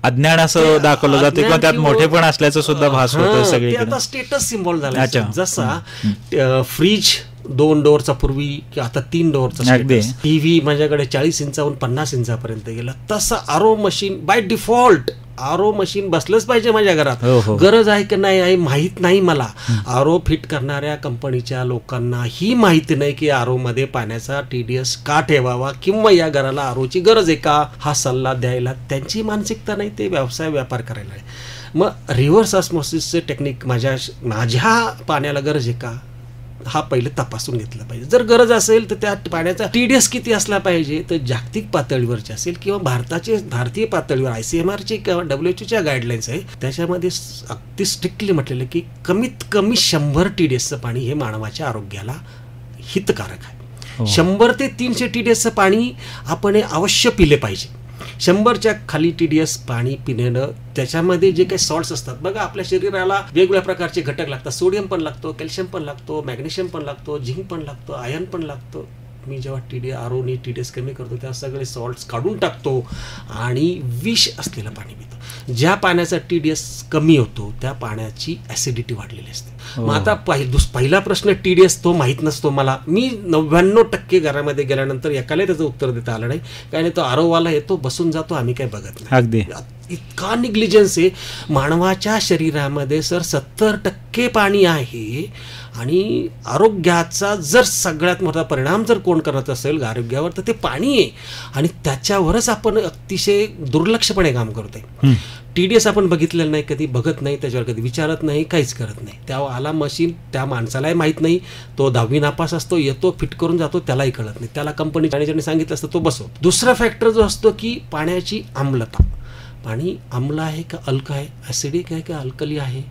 अज्ञान असं दाखवलं जातं किंवा त्यात मोठेपण असल्याचं सुद्धा भास होतो सगळीकडे. आता स्टेटस सिम्बॉल झाला. जसा फ्रीज 2 डोअरचा पूर्वी की आता 3 डोअरचा, टीव्ही माझ्याकडे 40 इंचाहून 50 इंचापर्यंत गेला, तसं RO machine by default RO machine बसलंच पाहिजे माझ्या घरात. गरज आहे की नाही आहे माहीत नाही मला. आरो फिट करणाऱ्या कंपनीच्या लोकांना ही माहिती नाही की आरो मध्ये पाण्याचा TDS का ठेवावा किंवा या घराला आरोची गरज आहे का, हा सल्ला द्यायला त्यांची मानसिकता नाही. ते व्यापार करायला आहे. मग रिव्हर्स ऑस्मॉसिसचे टेक्निक माझ्या पाण्याला गरज आहे का, हा पहिले तपासून घेतला पाहिजे. जर गरज असेल तर त्या पाण्याचा TDS किती असला पाहिजे, तर जागतिक पातळीवरचे असेल किंवा भारतीय पातळीवर ICMRची किंवा WHOच्या गाईडलाईन्स आहे, त्याच्यामध्ये अगदी स्ट्रिक्टली म्हटलेलं की कमीत कमी 100 TDSचं पाणी हे मानवाच्या आरोग्याला हितकारक आहे. 100 ते 300 TDSचं पाणी आपण हे अवश्य पिले पाहिजे. 100च्या खाली TDS पाणी पिणं, त्याच्यामध्ये जे काही सॉल्ट्स असतात बघा, आपल्या शरीराला वेगवेगळ्या प्रकारचे घटक लागतात. सोडियम पण लागतो, कॅल्शियम पण लागतो, मॅग्नेशियम पण लागतो, झिंक पण लागतो, आयर्न पण लागतो. मी जेव्हा आरोनी TDS कमी करतो तेव्हा सगळे सॉल्ट्स काढून टाकतो आणि विष असलेलं पाणी पितो. ज्या पाण्याचा TDS कमी होतो त्या पाण्याची ॲसिडिटी वाढलेली असते. मग आता पहिला प्रश्न TDS तो माहीत नसतो मला. मी 99% घरामध्ये गेल्यानंतर एकाला त्याचं उत्तर देता आलं नाही. काय नाही, तो आरोवाला येतो, बसून जातो, आम्ही काय बघत नाही. अगदी इतका निग्लिजन्स आहे. मानवाच्या शरीरामध्ये सर 70% पाणी आहे आणि आरोग्याचा जर सगळ्यात मोठा परिणाम जर कोण करत असेल आरोग्यावर तर ते पाणी आहे, आणि त्याच्यावरच आपण अतिशय दुर्लक्षपणे काम करतोय. TDS आपण बघितलेलं नाही, कधी बघत नाही, त्याच्यावर कधी विचारत नाही, काहीच करत नाही. तेव्हा आला मशीन, त्या माणसालाही माहीत नाही, तो 10वी नापास असतो, येतो फिट करून जातो, त्यालाही कळत नाही. त्याला कंपनी मॅनेजरने सांगितलं असतं, तो बसव. दुसरा फॅक्टर जो असतो की पाण्याची आम्लता. पाणी आम्ल आहे का अल्क आहे, ॲसिडिक आहे का अल्कली आहे.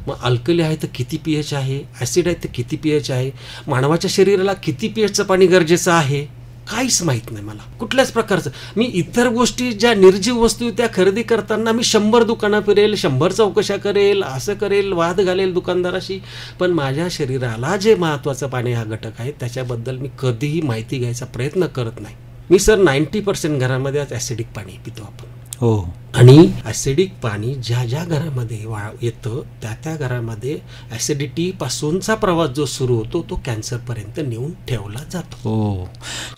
मग अल्कली आहे तर किती pH आहे, ॲसिड आहे तर किती pH आहे, मानवाच्या शरीराला किती pHचं पाणी गरजेचं आहे, काहीच माहीत नाही मला कुठल्याच प्रकारचं. मी इतर गोष्टी ज्या निर्जीव वस्तू त्या खरेदी करताना मी 100 दुकानं फिरेल, 100 चौकशा करेल, असं करेल, वाद घालेल दुकानदाराशी, पण माझ्या शरीराला जे महत्त्वाचं पाणी हा घटक आहे त्याच्याबद्दल मी कधीही माहिती घ्यायचा प्रयत्न करत नाही. मी सर 90% घरामध्ये आज ॲसिडिक पाणी पितो आपण. हो. आणि ॲसिडिक पाणी ज्या ज्या घरामध्ये येतं त्या घरामध्ये ॲसिडिटी पासूनचा प्रवास जो सुरू होतो तो कॅन्सरपर्यंत नेऊन ठेवला जातो. हो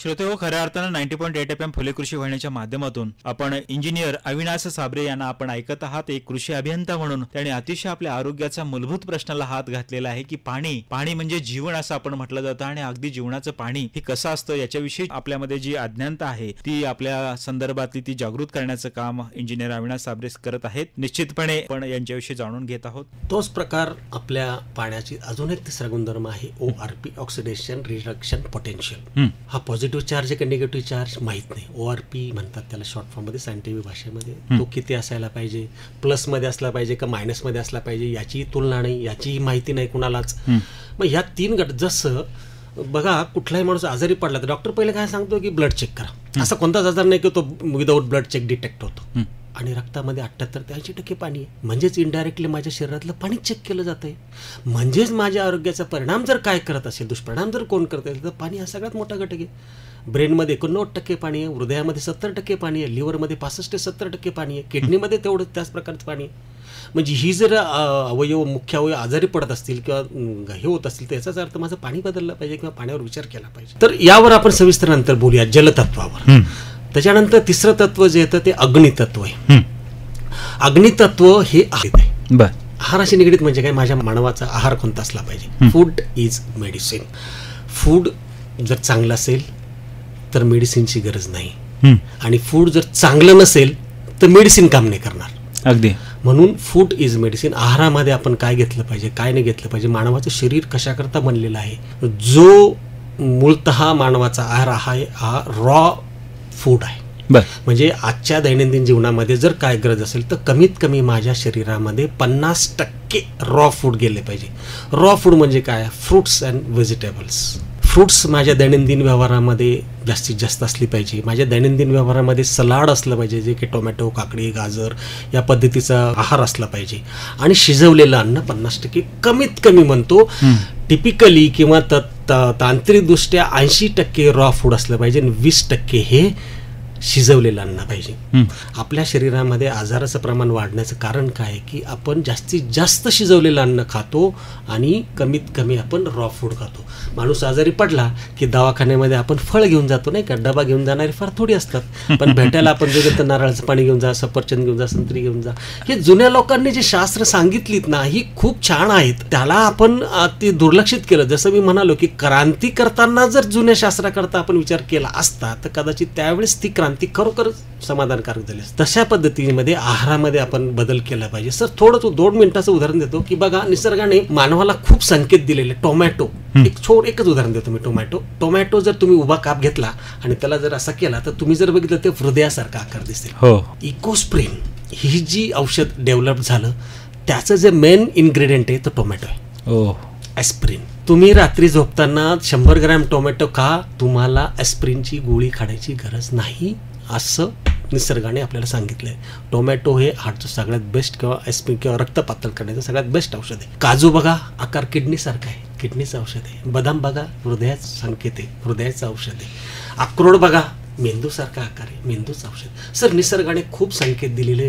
श्रोते हो, खऱ्या अर्थानं 90.8 FM फुले कृषी वाहिनीच्या माध्यमातून आपण इंजिनियर अविनाश साबरे यांना आपण ऐकत आहात. एक कृषी अभियंता म्हणून त्यांनी अतिशय आपल्या आरोग्याच्या मूलभूत प्रश्नाला हात घातलेला आहे की पाणी म्हणजे जीवन असं आपण म्हटलं जातं, आणि अगदी जीवनाचं पाणी हे कसं असतं याच्याविषयी आपल्यामध्ये जी अज्ञानता आहे ती आपल्या संदर्भातली ती जागृत करण्याचं काम इंजिनियर अविनाश साबरे करत आहेत. निश्चितपणे आपण यांच्याविषयी जाणून घेत आहोत. तोच प्रकार आपल्या पाण्याची अजून एक तिसरा गुणधर्म आहे ORP, ऑक्सिडेशन रिडक्शन पोटेन्शियल. हा पॉझिटिव्ह चार्ज आहे का निगेटिव्ह चार्ज माहित नाही. ORP म्हणतात त्याला शॉर्ट फॉर्म मध्ये सायंटिफिक भाषेमध्ये. तो किती असायला पाहिजे, प्लस मध्ये असला पाहिजे का मायनस मध्ये असला पाहिजे याची तुलना नाही, याची माहिती नाही कुणालाच. मग ह्या 3 गट, जसं बघा कुठलाही माणूस आजारी पडला तर डॉक्टर पहिले काय सांगतो की ब्लड चेक करा. असा कोणताच आजार नाही की तो विदाऊट ब्लड चेक डिटेक्ट होतो. आणि रक्तामध्ये 78 ते 80% पाणी आहे, म्हणजेच इनडायरेक्टली माझ्या शरीरातलं पाणी चेक केलं जात आहे. म्हणजेच माझ्या आरोग्याचा परिणाम जर काय करत असेल, दुष्परिणाम जर कोण करत असेल तर पाणी हा सगळ्यात मोठा घटक आहे. ब्रेनमध्ये 89% पाणी आहे, हृदयामध्ये 70% पाणी आहे, लिव्हरमध्ये 65 ते 70% पाणी आहे, किडनीमध्ये तेवढं त्याच प्रकारचं पाणी आहे. म्हणजे ही जर मुख्य अवयव आजारी पडत असतील किंवा हे होत असतील तर याचाच अर्थ माझं पाणी बदललं पाहिजे किंवा पाण्यावर विचार केला पाहिजे. तर यावर आपण सविस्तर नंतर बोलूया, जलतत्वावर. त्याच्यानंतर तिसरं तत्व जे येतं ते अग्नितत्व आहे. अग्नितत्व हे आहे आहाराशी निगडीत. म्हणजे काय, माझ्या मानवाचा आहार कोणता असला पाहिजे. Food is medicine. फूड जर चांगलं असेल तर मेडिसिनची गरज नाही, आणि फूड जर चांगलं नसेल तर मेडिसिन काम नाही करणार. अगदी. म्हणून फूड इज मेडिसिन. आहारामध्ये आपण काय घेतलं पाहिजे, काय नाही घेतलं पाहिजे, मानवाचं शरीर कशाकरता बनलेलं आहे, जो मूळतः मानवाचा आहार आहे हा रॉ फूड आहे. म्हणजे आजच्या दैनंदिन जीवनामध्ये जर काय गरज असेल तर कमीत कमी माझ्या शरीरामध्ये 50% रॉ फूड गेले पाहिजे. रॉ फूड म्हणजे काय, फ्रुट्स अँड व्हेजिटेबल्स. फ्रूट्स माझ्या दैनंदिन व्यवहारामध्ये जास्तीत जास्त असली पाहिजे. माझ्या दैनंदिन व्यवहारामध्ये सलाड असलं पाहिजे, जे की टोमॅटो, काकडी, गाजर या पद्धतीचा आहार असला पाहिजे. आणि शिजवलेलं अन्न 50% कमीत कमी म्हणतो. टिपिकली किंवा तांत्रिकदृष्ट्या 80% रॉ फूड असलं पाहिजे आणि 20% हे शिजवलेलं अन्न पाहिजे. आपल्या शरीरामध्ये आजाराचं प्रमाण वाढण्याचं कारण काय आहे की आपण जास्तीत जास्त शिजवलेलं अन्न खातो आणि कमीत कमी आपण रॉ फूड खातो. माणूस आजारी पडला की दवाखान्यामध्ये आपण फळ घेऊन जातो, नाही का? डबा घेऊन जाणारे फार थोडी असतात, पण भेटायला आपण जे तर नारळाचं पाणी घेऊन जा, सफरचंद घेऊन जा, संत्री घेऊन जा. हे जुन्या लोकांनी जे शास्त्र सांगितलीत ना, ही खूप छान आहेत. त्याला आपण ते दुर्लक्षित केलं. जसं मी म्हणालो की क्रांती करताना जर जुन्या शास्त्राकरता आपण विचार केला असता तर कदाचित त्यावेळेस ती क्रांती खरोखर समाधानकारक झाली. तशा पद्धतीमध्ये आहारामध्ये आपण बदल केला पाहिजे. सर थोडं 2 मिनिटाचं उदाहरण देतो की बघा, निसर्गाने मानवाला खूप संकेत दिलेले. टोमॅटो एकच उदाहरण देतो मी. टोमॅटो जर तुम्ही उभा काप घेतला आणि त्याला जर असा केला तर तुम्ही जर बघितलं ते हृदयासारखा आकार दिसेल. इकोस्प्रिन ही जी औषध डेव्हलप झालं त्याचं जे मेन इन्ग्रेडियंट आहे तो टोमॅटो आहे. ॲस्प्रिन. तुम्ही रात्री झोपताना 100 ग्रॅम टोमॅटो खा, तुम्हाला ॲस्प्रिनची गोळी खाण्याची गरज नाही असं निसर्गाने आपल्याला सांगितलंय. टोमॅटो हे हार्टचं सगळ्यात बेस्ट किंवा ॲस्प्रिन किंवा रक्त पातळ करण्याचं सगळ्यात बेस्ट औषध आहे. काजू बघा, आकार किडनीसारखा आहे, किडनीचं औषध आहे. बदाम बघा, हृदयाचं संकेत आहे, हृदयाचं औषध आहे. अक्रोड बघा, मेंदूसारखा आकार आहे, मेंदूचं औषध. सर निसर्गाने खूप संकेत दिलेले,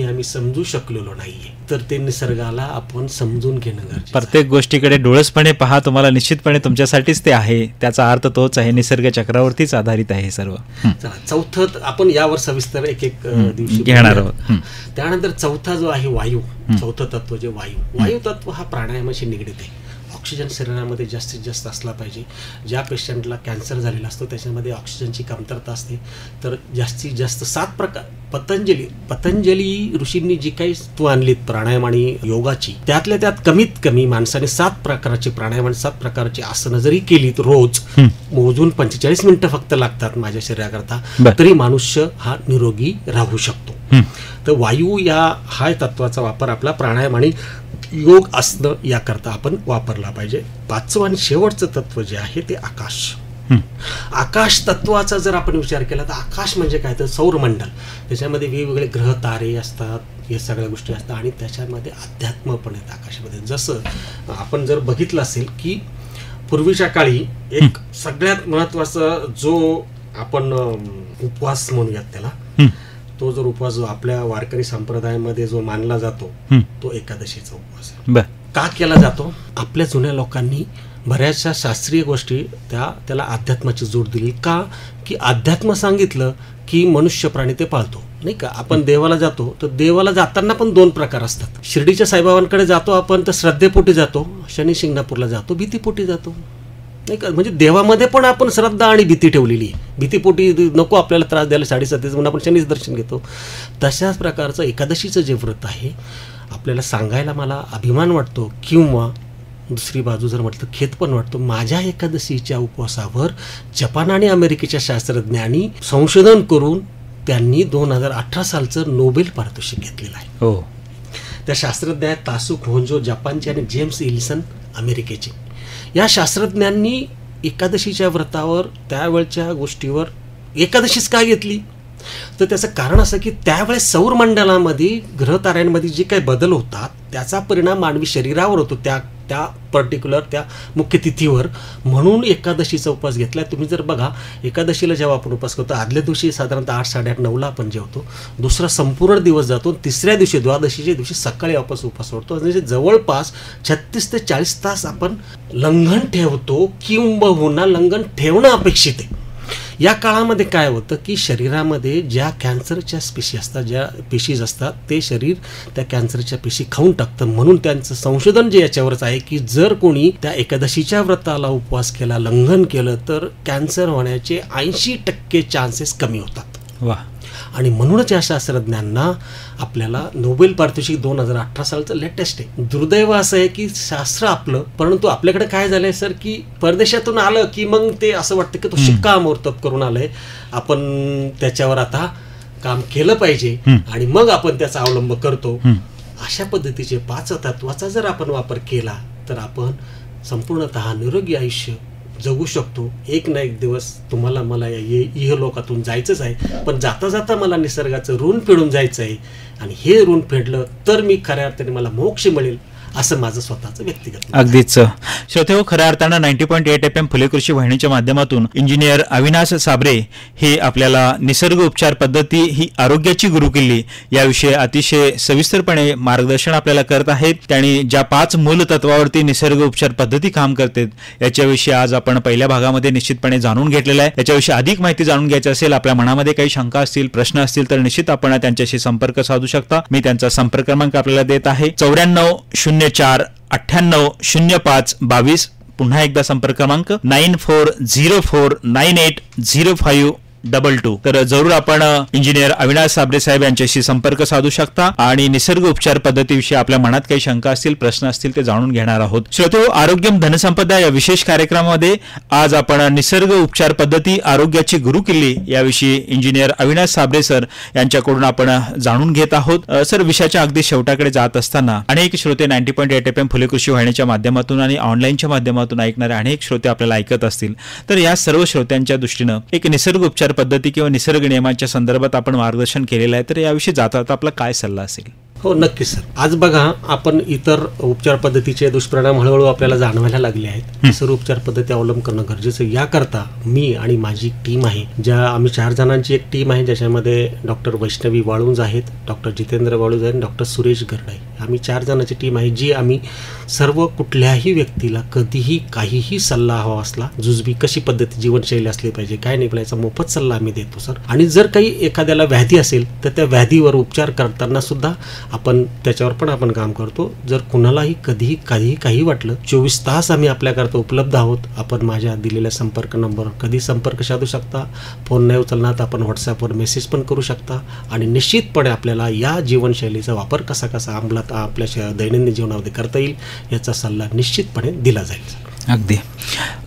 आम्ही समजू शकलेलो नाहीये. तर ते निसर्गाला आपण समजून घेणं गरजेचं. प्रत्येक गोष्टीकडे डोळसपणे पहा, तुम्हाला निश्चितपणे तुमच्यासाठीच ते आहे. त्याचा अर्थ तोच आहे, निसर्ग चक्रावरतीच आधारित आहे सर्व. चला, चौथं आपण यावर सविस्तर एक दिवशी घेणार आहोत. त्यानंतर चौथा जो आहे वायू, चौथं तत्व जे वायू तत्व हा प्राणायामाशी निगडीत आहे. ऑक्सिजन शरीरामध्ये जास्तीत जास्त असला पाहिजे. ज्या पेशंटला कॅन्सर झालेला असतो त्याच्यामध्ये ऑक्सिजनची कमतरता असते. तर जास्तीत जास्त 7 प्रकार पतंजली ऋषींनी जी काही तू आणलीत प्राणायाम आणि योगाची, त्यातल्या त्यात कमीत कमी माणसाने 7 प्रकारचे प्राणायाम आणि 7 प्रकारची आसनं जरी केलीत रोज, मोजून 45 मिनिटं फक्त लागतात माझ्या शरीराकरता, तरी मनुष्य हा निरोगी राहू शकतो. तर वायू हा तत्वाचा वापर आपला प्राणायाम आणि योग असणं याकरता आपण वापरला पाहिजे. 5वं आणि शेवटचं तत्व जे आहे ते आकाश. आकाश तत्वाचा जर आपण विचार केला तर आकाश म्हणजे काय, तर सौरमंडल. त्याच्यामध्ये वेगवेगळे ग्रह तारे असतात, हे सगळ्या गोष्टी असतात आणि त्याच्यामध्ये अध्यात्म पण आहेत आकाशामध्ये. जसं आपण जर बघितलं असेल की पूर्वीच्या काळी एक सगळ्यात महत्वाचा जो आपण उपवास म्हणूयात त्याला, तो जर उपवास जो आपल्या वारकरी संप्रदायामध्ये जो मानला जातो तो एकादशीचा उपवास आहे. का केला जातो? आपल्या जुन्या लोकांनी बऱ्याचशा शास्त्रीय गोष्टी त्याला अध्यात्माची जोड दिली. का की अध्यात्म सांगितलं की मनुष्य प्राणी ते पाळतो, नाही का? आपण देवाला जातो तर देवाला जाताना पण 2 प्रकार असतात. शिर्डीच्या साईबाबांकडे जातो आपण तर श्रद्धेपोटी जातो, शनी शिंगणापूरला जातो भीतीपोटी जातो, नाही का? म्हणजे देवामध्ये पण आपण श्रद्धा आणि भीती ठेवलेली आहे. भीतीपोटी नको आपल्याला त्रास द्यायला 7:30 म्हणून आपण शनीच दर्शन घेतो. तशाच प्रकारचं एकादशीचं जे व्रत आहे आपल्याला सांगायला मला अभिमान वाटतो, किंवा दुसरी बाजू जर म्हटलं खेद पण वाटतो. माझ्या एकादशीच्या उपवासावर जपान आणि अमेरिकेच्या शास्त्रज्ञांनी संशोधन करून त्यांनी 2018 सालचं नोबेल पारितोषिक घेतलेलं आहे. त्या शास्त्रज्ञ आहेत तासुक होंजो जपानचे आणि जेम्स इल्सन अमेरिकेचे. या शास्त्रज्ञांनी एकादशीच्या व्रतावर, त्यावेळच्या गोष्टीवर एकादशीच का घेतली, तर त्याचं कारण असं की त्यावेळेस सौरमंडलामध्ये ग्रहताऱ्यांमध्ये जे काही बदल होतात त्याचा परिणाम मानवी शरीरावर होतो त्या पर्टिक्युलर त्या मुख्य तिथीवर. म्हणून एकादशीचा उपवास घेतला. तुम्ही जर बघा, एकादशीला जेव्हा आपण उपवास करतो आदल्या दिवशी साधारणतः 8, 8:30, 9ला आपण जेवतो. दुसरा संपूर्ण दिवस जातो. तिसऱ्या दिवशी द्वादशीच्या दिवशी सकाळी वापस उपवास सोडतो. म्हणजे जवळपास 36 ते 40 तास आपण लंघन ठेवतो, किंबहुना लंघन ठेवणं अपेक्षित आहे. या काळामध्ये काय होतं की शरीरामध्ये ज्या कॅन्सरच्या पेशीज असतात ते शरीर त्या कॅन्सरच्या पेशी खाऊन टाकतं. म्हणून त्यांचं संशोधन जे याच्यावरच आहे की जर कोणी त्या एकादशीच्या व्रताला उपवास केला, लंघन केलं, तर कॅन्सर होण्याचे 80% चान्सेस कमी होतात. वा. आणि म्हणूनच या शास्त्रज्ञांना आपल्याला नोबेल पारितोषिक 2018 सालचं लेटेस्ट आहे. दुर्दैव असं आहे की शास्त्र आपलं, परंतु आपल्याकडे काय झालंय सर की परदेशातून आलं की मग ते असं वाटतं की तो शिक्का अमोर्तब करून आलंय, आपण त्याच्यावर आता काम केलं पाहिजे आणि मग आपण त्याचा अवलंब करतो. अशा पद्धतीचे 5 तत्वाचा जर आपण वापर केला तर आपण संपूर्णतः निरोगी आयुष्य जगू शकतो. एक ना एक दिवस तुम्हाला मला या इहलोकातून जायचंच आहे, पण जाता जाता मला निसर्गाचं ऋण फेडून जायचं आहे आणि हे ऋण फेडलं तर मी खऱ्या अर्थाने मला मोक्ष मिळेल, असं माझं स्वतःचं व्यक्तिगत. अगदीच श्रोतेहो, खऱ्या अर्थानं 90.8 FM फुले कृषी वाहिनीच्या माध्यमातून इंजिनियर अविनाश साबरे हे आपल्याला निसर्ग उपचार पद्धती ही आरोग्याची गुरुकिल्ली याविषयी अतिशय सविस्तरपणे मार्गदर्शन आपल्याला करत आहेत. त्यांनी ज्या 5 मूल तत्वावरती निसर्ग उपचार पद्धती काम करते याच्याविषयी आज आपण पहिल्या भागामध्ये निश्चितपणे जाणून घेतलेला आहे. याच्याविषयी अधिक माहिती जाणून घ्यायची असेल, आपल्या मनामध्ये काही शंका असतील, प्रश्न असतील तर निश्चित आपण त्यांच्याशी संपर्क साधू शकता. मी त्यांचा संपर्क क्रमांक आपल्याला देत आहे 9404980522. पुन्हा एकदा संपर्क क्रमांक 9404980522. तर जरूर आपण इंजिनियर अविनाश साबरे साहेब यांच्याशी संपर्क साधू शकता आणि निसर्ग उपचार पद्धतीविषयी आपल्या मनात काही शंका असतील, प्रश्न असतील ते जाणून घेणार आहोत. श्रोतेहो, आरोग्यम धनसंपदा या विशेष कार्यक्रमामध्ये आज आपण निसर्ग उपचार पद्धती आरोग्याची गुरुकिल्ली याविषयी इंजिनियर अविनाश साबरे सर यांच्याकडून आपण जाणून घेत आहोत. सर, विषयाच्या अगदी शेवटाकडे जात असताना अनेक श्रोते 90.8 FM फुले कृषी वाहिनीच्या माध्यमातून आणि ऑनलाईनच्या माध्यमातून ऐकणारे अनेक श्रोते आपल्याला ऐकत असतील, तर या सर्व श्रोत्यांच्या दृष्टीनं एक निसर्ग उपचार पद्धती किंवा निसर्ग नियमांच्या संदर्भात आपण मार्गदर्शन केलेलं आहे, तर याविषयी जाता आपला काय सल्ला असेल? हो, नक्कीच सर. आज बघा, आपण इतर उपचार पद्धतीचे दुष्परिणाम हळूहळू आपल्याला जाणवायला लागले आहेत. निसर्ग उपचार पद्धती अवलंब करणं गरजेचं. याकरता मी आणि माझी टीम आहे, आम्ही 4 जणांची एक टीम आहे, ज्याच्यामध्ये डॉक्टर वैष्णवी वाळुंज आहेत, डॉक्टर जितेंद्र वाळुंज आहेत, डॉक्टर सुरेश गरडे. आम्ही 4 जणांची टीम आहे, जी आम्ही सर्व कुठल्याही व्यक्तीला कधीही काहीही सल्ला हवा असला, जुजबी कशी पद्धती जीवनशैली असली पाहिजे, काय नाही, याचा मोफत सल्ला आम्ही देतो सर. आणि जर काही एखाद्याला व्याधी असेल तर त्या व्याधीवर उपचार करताना सुद्धा आपण त्याच्यावर पण आपण काम करतो. जर कुणालाही कधीही काही वाटलं, 24 तास आम्ही आपल्याकरता उपलब्ध आहोत. आपण माझ्या दिलेल्या संपर्क नंबरवर कधी संपर्क साधू शकता. फोन नाही उचलणार तर आपण व्हॉट्सॲपवर मेसेज पण करू शकता आणि निश्चितपणे आपल्याला या जीवनशैलीचा वापर कसा अंमलात आपल्या दैनंदिन जीवनामध्ये करता येईल याचा सल्ला निश्चितपणे दिला जाईल. अगदी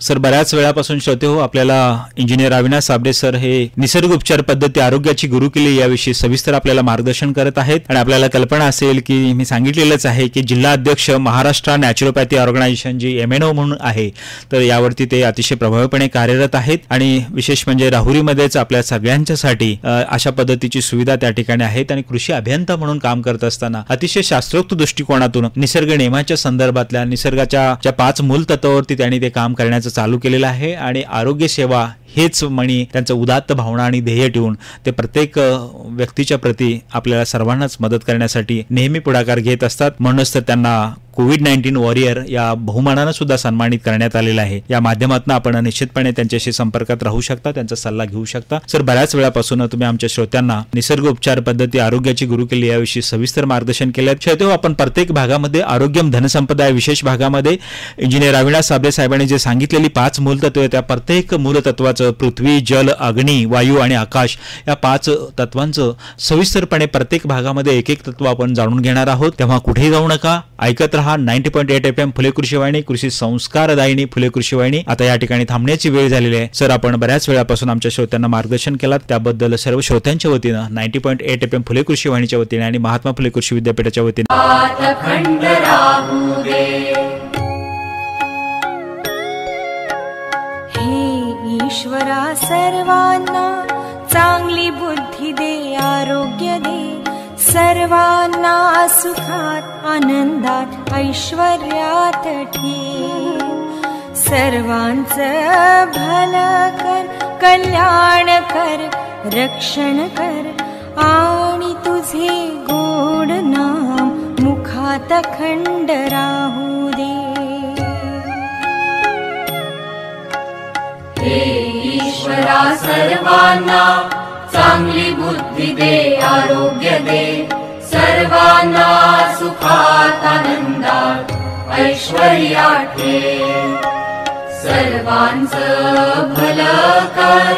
सर, बऱ्याच वेळापासून श्रोते हो, आपल्याला इंजिनियर अविनाश साबरे सर हे निसर्ग उपचार पद्धती आरोग्याची गुरुकिल्ली याविषयी सविस्तर आपल्याला मार्गदर्शन करत आहेत. आणि आपल्याला कल्पना असेल की मी सांगितलेलंच आहे की जिल्हा अध्यक्ष महाराष्ट्र नॅचरोपॅथी ऑर्गनायझेशन जी MNO म्हणून आहे, तर यावरती ते अतिशय प्रभावीपणे कार्यरत आहेत. आणि विशेष म्हणजे राहुरीमध्येच आपल्या सगळ्यांच्यासाठी अशा पद्धतीची सुविधा त्या ठिकाणी आहेत. आणि कृषी अभियंता म्हणून काम करत असताना अतिशय शास्त्रोक्त दृष्टिकोनातून निसर्ग नियमाच्या संदर्भातल्या निसर्गाच्या ज्या 5 मूल तत्वावर त्यांनी ते काम करण्याचं चालू केलेलं आहे. आणि आरोग्य सेवा हेच म्हणी त्यांचं उदात्त भावना आणि ध्येय ठेवून ते प्रत्येक व्यक्तीच्या प्रती आपल्याला सर्वांनाच मदत करण्यासाठी नेहमी पुढाकार घेत असतात. म्हणूनच तर त्यांना कोविड-19 वॉरियर या बहुमानानं सुद्धा सन्मानित करण्यात आलेलं आहे. या माध्यमातून आपण निश्चितपणे त्यांच्याशी संपर्कात राहू शकता, त्यांचा सल्ला घेऊ शकता. सर, बऱ्याच वेळापासून तुम्ही आमच्या श्रोत्यांना निसर्ग उपचार पद्धती आरोग्याची गुरुकिल्ली याविषयी सविस्तर मार्गदर्शन केलं. श्रोते, आपण प्रत्येक भागामध्ये आरोग्यम धनसंपदा या विशेष भागामध्ये इंजिनियर अविनाश साबरे साहेबांनी जे सांगितलेली 5 मूलतत्वे, त्या प्रत्येक मूलतत्वाचं पृथ्वी, जल, अग्नी, वायू आणि आकाश या 5 तत्वांचं सविस्तरपणे प्रत्येक भागामध्ये एक तत्व आपण जाणून घेणार आहोत. तेव्हा कुठेही जाऊ नका, ऐकत रहा 90.8 FM फुले कृषी वाहिनी, कृषी संस्कारदायिनी फुले कृषी वाहिनी. आता या ठिकाणी थांबण्याची वेळ झालेली आहे. सर, आपण बऱ्याच वेळापासून आमच्या श्रोत्यांना मार्गदर्शन केलं, त्याबद्दल सर्व श्रोत्यांच्या वतीनं 90.8 FM फुले कृषी वाहिनीच्या वतीने आणि महात्मा फुले कृषी विद्यापीठाच्या वतीने ईश्वरा सर्वांना चांगली बुद्धी दे, आरोग्य दे, सर्वांना सुखात आनंदात ऐश्वर्यात ठेव. सर्वांचं भलं कर, कल्याण कर, रक्षण कर आणि तुझे गोड नाम मुखात अखंड राहू दे. हे ईश्वरा सर्वांना चांगली बुद्धी दे, आरोग्य दे, सर्वांना सुखात आनंदात ऐश्वर्यात ठेव. सर्वांचं भलं कर,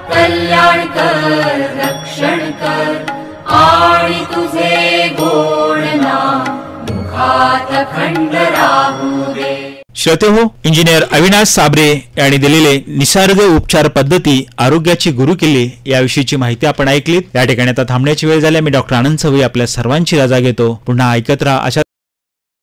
कल्याण कर, रक्षण कर आणि तुझे गोड नाम मुखात अखंड राहू दे. श्रोते हो, इंजिनियर अविनाश साबरे यांनी दिलेले निसर्ग उपचार पद्धती आरोग्याची गुरुकिल्ली याविषयीची माहिती आपण ऐकलीत. या ठिकाणी आता थांबण्याची वेळ झाली. मी डॉक्टर आनंद सवई आपल्या सर्वांची रजा घेतो. पुन्हा ऐकत राहा अशा